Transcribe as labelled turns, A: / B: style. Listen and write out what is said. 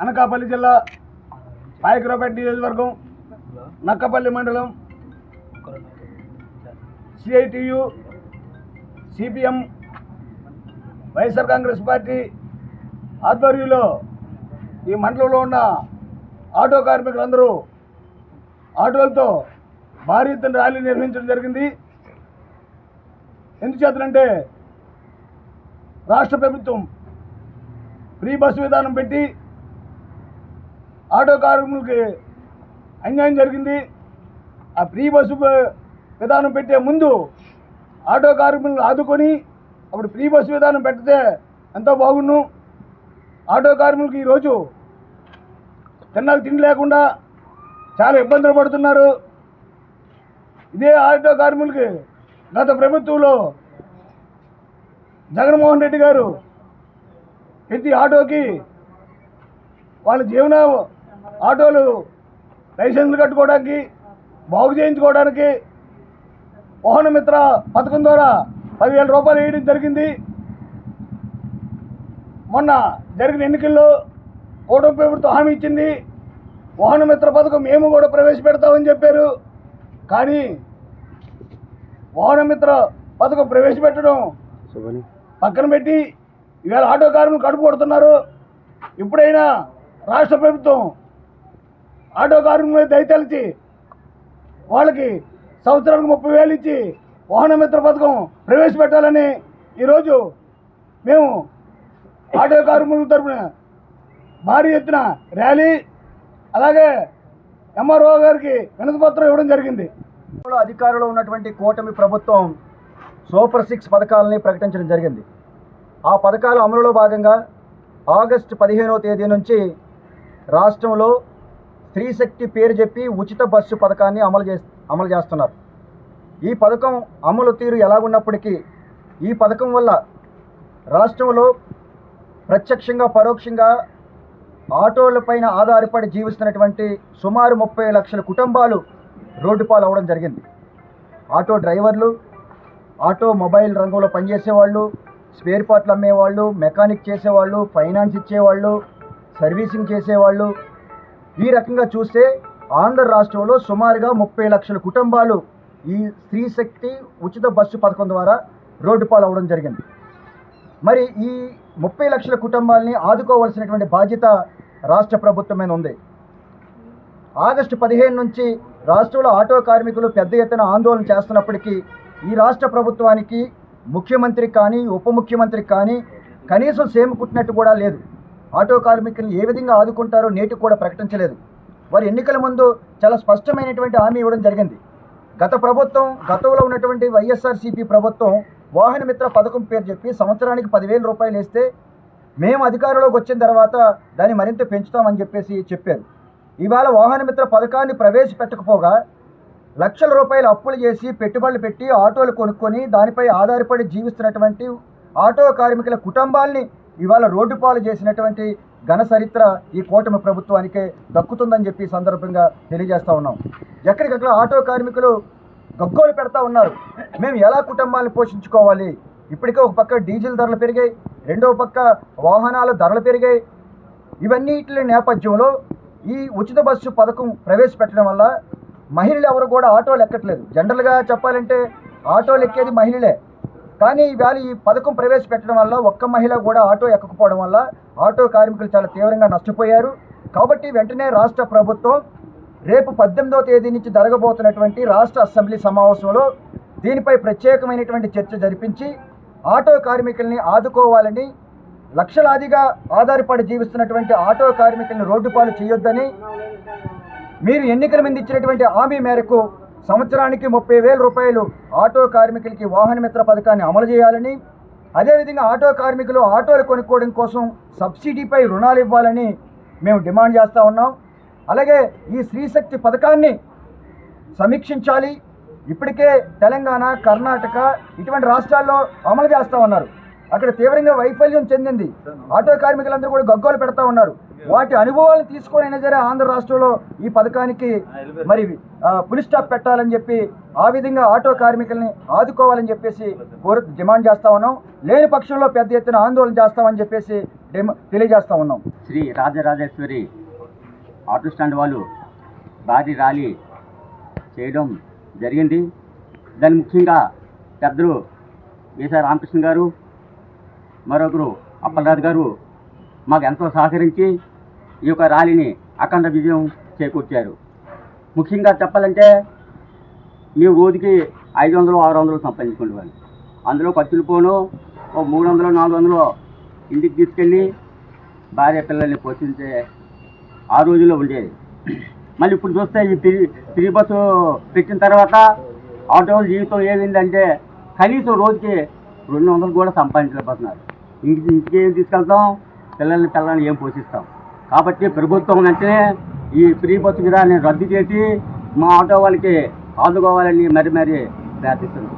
A: అనకాపల్లి జిల్లా పాయకరావుపేట నియోజకవర్గం నక్కపల్లి మండలం CITU CPM YSR Congress party ఆధ్వర్యంలో ఈ మండలంలో ఉన్న ఆటో కార్మికులందరూ ఆటోలతో భారీ ఎత్తున ర్యాలీ నిర్వహించడం జరిగింది. ఎందుచేతనంటే రాష్ట్ర ప్రభుత్వం ఫ్రీ బస్సు విధానం పెట్టి ఆటో కార్మికులకి అన్యాయం జరిగింది. ఆ ఫ్రీ బస్సు విధానం పెట్టే ముందు ఆటో కార్మికులను ఆదుకొని అప్పుడు ఫ్రీ బస్సు విధానం పెడితే ఎంతో బాగుండు. ఆటో కార్మికులకి ఈరోజు తిన్నాక తిండి లేకుండా చాలా ఇబ్బందులు పడుతున్నారు. ఇదే ఆటో కార్మికులకి గత ప్రభుత్వంలో జగన్మోహన్ రెడ్డి గారు ప్రతి ఆటోకి వాళ్ళ జీవన ఆటోలు లైసెన్సులు కట్టుకోవడానికి బాగు చేయించుకోవడానికి వాహన మిత్ర పథకం ద్వారా 10,000 రూపాయలు వేయడం జరిగింది. మొన్న జరిగిన ఎన్నికల్లో కూటమి ప్రభుత్వం హామీ ఇచ్చింది, వాహన మిత్ర పథకం మేము కూడా ప్రవేశపెడతామని చెప్పారు. కానీ వాహన మిత్ర పథకం ప్రవేశపెట్టడం పక్కన పెట్టి ఇవాళ ఆటో కార్మికులు కడుపు కొడుతున్నారు. ఇప్పుడైనా రాష్ట్ర ప్రభుత్వం ఆటో కార్మికులు దయతలిచి వాళ్ళకి సంవత్సరానికి 30,000 ఇచ్చి వాహన మిత్ర పథకం ప్రవేశపెట్టాలని ఈరోజు మేము ఆటో కార్మికుల తరఫున భారీ ఎత్తున ర్యాలీ అలాగే ఎంఆర్ఓ గారికి వినతిపత్రం ఇవ్వడం జరిగింది.
B: అధికారంలో ఉన్నటువంటి కూటమి ప్రభుత్వం సూపర్ 6 పథకాలని ప్రకటించడం జరిగింది. ఆ పథకాల అమలులో భాగంగా ఆగస్టు 15వ తేదీ నుంచి రాష్ట్రంలో స్త్రీశక్తి పేరు చెప్పి ఉచిత బస్సు పథకాన్ని అమలు చేస్తున్నారు. ఈ పథకం అమలు తీరు ఎలాగున్నప్పటికీ ఈ పథకం వల్ల రాష్ట్రంలో ప్రత్యక్షంగా పరోక్షంగా ఆటోలపైన ఆధారపడి జీవిస్తున్నటువంటి సుమారు 30 లక్షల కుటుంబాలు రోడ్డు పాలు అవ్వడం జరిగింది. ఆటో డ్రైవర్లు, ఆటోమొబైల్ రంగంలో పనిచేసేవాళ్ళు, స్పేర్ పార్ట్లు అమ్మేవాళ్ళు, మెకానిక్ చేసేవాళ్ళు, ఫైనాన్స్ ఇచ్చేవాళ్ళు, సర్వీసింగ్ చేసేవాళ్ళు, ఈ రకంగా చూస్తే ఆంధ్ర రాష్ట్రంలో సుమారుగా 30 లక్షల కుటుంబాలు ఈ స్త్రీశక్తి ఉచిత బస్సు పథకం ద్వారా రోడ్డు పాలు అవ్వడం జరిగింది. మరి ఈ 30 లక్షల కుటుంబాలని ఆదుకోవాల్సినటువంటి బాధ్యత రాష్ట్ర ప్రభుత్వం మీద ఉంది. ఆగస్టు 15 నుంచి రాష్ట్రంలో ఆటో కార్మికులు పెద్ద ఎత్తున ఆందోళన చేస్తున్నప్పటికీ ఈ రాష్ట్ర ప్రభుత్వానికి ముఖ్యమంత్రికి కానీ ఉప ముఖ్యమంత్రికి కానీ కనీసం సేమ కుట్టినట్టు కూడా లేదు. ఆటో కార్మికులను ఏ విధంగా ఆదుకుంటారో నేటికి కూడా ప్రకటించలేదు. వారి ఎన్నికల ముందు చాలా స్పష్టమైనటువంటి హామీ ఇవ్వడం జరిగింది. గత ప్రభుత్వం, గతంలో ఉన్నటువంటి వైఎస్ఆర్సీపీ ప్రభుత్వం వాహన మిత్ర పథకం పేరు చెప్పి సంవత్సరానికి 10,000 రూపాయలు వేస్తే మేము అధికారంలోకి వచ్చిన తర్వాత దాన్ని మరింత పెంచుతామని చెప్పారు. ఇవాళ వాహన మిత్ర పథకాన్ని ప్రవేశపెట్టకపోగా లక్షల రూపాయలు అప్పులు చేసి పెట్టుబడులు పెట్టి ఆటోలు కొనుక్కొని దానిపై ఆధారపడి జీవిస్తున్నటువంటి ఆటో కార్మికుల కుటుంబాల్ని ఇవాళ రోడ్డు పాలు చేసినటువంటి ఘన చరిత్ర ఈ కూటమి ప్రభుత్వానికే దక్కుతుందని చెప్పి సందర్భంగా తెలియజేస్తూ ఉన్నాం. ఎక్కడికక్కడ ఆటో కార్మికులు గగ్గోలు పెడతా ఉన్నారు. మేము ఎలా కుటుంబాలను పోషించుకోవాలి? ఇప్పటికే ఒక పక్క డీజిల్ ధరలు పెరిగాయి, రెండో పక్క వాహనాల ధరలు పెరిగాయి. ఇవన్నిటి నేపథ్యంలో ఈ ఉచిత బస్సు పథకం ప్రవేశపెట్టడం వల్ల మహిళలు ఎవరు కూడా ఆటోలు ఎక్కట్లేదు. జనరల్గా చెప్పాలంటే ఆటోలు ఎక్కేది మహిళలే. కానీ ఇవాళ ఈ పథకం ప్రవేశపెట్టడం వల్ల ఒక్క మహిళ కూడా ఆటో ఎక్కకపోవడం వల్ల ఆటో కార్మికులు చాలా తీవ్రంగా నష్టపోయారు. కాబట్టి వెంటనే రాష్ట్ర ప్రభుత్వం రేపు 18వ తేదీ నుంచి జరగబోతున్నటువంటి రాష్ట్ర అసెంబ్లీ సమావేశంలో దీనిపై ప్రత్యేకమైనటువంటి చర్చ జరిపించి ఆటో కార్మికుల్ని ఆదుకోవాలని, లక్షలాదిగా ఆధారపడి జీవిస్తున్నటువంటి ఆటో కార్మికుల్ని రోడ్డు పాలు చేయొద్దని, మీరు ఎన్నికల మీద ఇచ్చినటువంటి హామీ మేరకు సంవత్సరానికి 30,000 రూపాయలు ఆటో కార్మికులకి వాహన మిత్ర పథకాన్ని అమలు చేయాలని, అదేవిధంగా ఆటో కార్మికులు ఆటోలు కొనుక్కోవడం కోసం సబ్సిడీపై రుణాలు ఇవ్వాలని మేము డిమాండ్ చేస్తూ ఉన్నాం. అలాగే ఈ స్త్రీశక్తి పథకాన్ని సమీక్షించాలి. ఇప్పటికే తెలంగాణ, కర్ణాటక ఇటువంటి రాష్ట్రాల్లో అమలు చేస్తూ ఉన్నారు. అక్కడ తీవ్రంగా వైఫల్యం చెందింది. ఆటో కార్మికులందరూ కూడా గగ్గోలు పెడతా ఉన్నారు. వాటి అనుభవాలను తీసుకొని అయినా సరే ఆంధ్ర రాష్ట్రంలో ఈ పథకానికి మరి ఫుల్ స్టాప్ పెట్టాలని చెప్పి ఆ విధంగా ఆటో కార్మికుల్ని ఆదుకోవాలని చెప్పేసి డిమాండ్ చేస్తా ఉన్నాం. లేని పక్షంలో పెద్ద ఎత్తున ఆందోళన చేస్తామని చెప్పేసి తెలియజేస్తా ఉన్నాం.
C: శ్రీ రాజరాజేశ్వరి ఆటో స్టాండ్ వాళ్ళు భారీ ర్యాలీ చేయడం జరిగింది. దాని ముఖ్యంగా పెద్దలు వీసా రామకృష్ణ గారు, మరొకరు అప్పలరాజు గారు మాకు ఎంతో సహకరించి ఈ యొక్క ర్యాలీని అఖండ విజయం చేకూర్చారు. ముఖ్యంగా చెప్పాలంటే మేము రోజుకి 500-600 సంపాదించుకునేవాళ్ళు. అందులో ఖర్చులు పోను 300-400 ఇంటికి తీసుకెళ్ళి భార్య పిల్లల్ని పోషించే ఆ రోజుల్లో ఉండేది. మళ్ళీ ఇప్పుడు చూస్తే ఈ ఫ్రీ బస్సు పెట్టిన తర్వాత ఆటో జీవితం ఏమైందంటే కనీసం రోజుకి 200 కూడా సంపాదించలేకపోతున్నారు. ఇంటికి ఏం తీసుకెళ్తాం, పిల్లల్ని ఏం పోషిస్తాం. కాబట్టి ప్రభుత్వం వెంటనే ఈ ఫ్రీ బస్సు విధానాన్ని రద్దు చేసి మా ఆటో వాళ్ళకి ఆదుకోవాలని మరీ ప్రార్థిస్తున్నాం.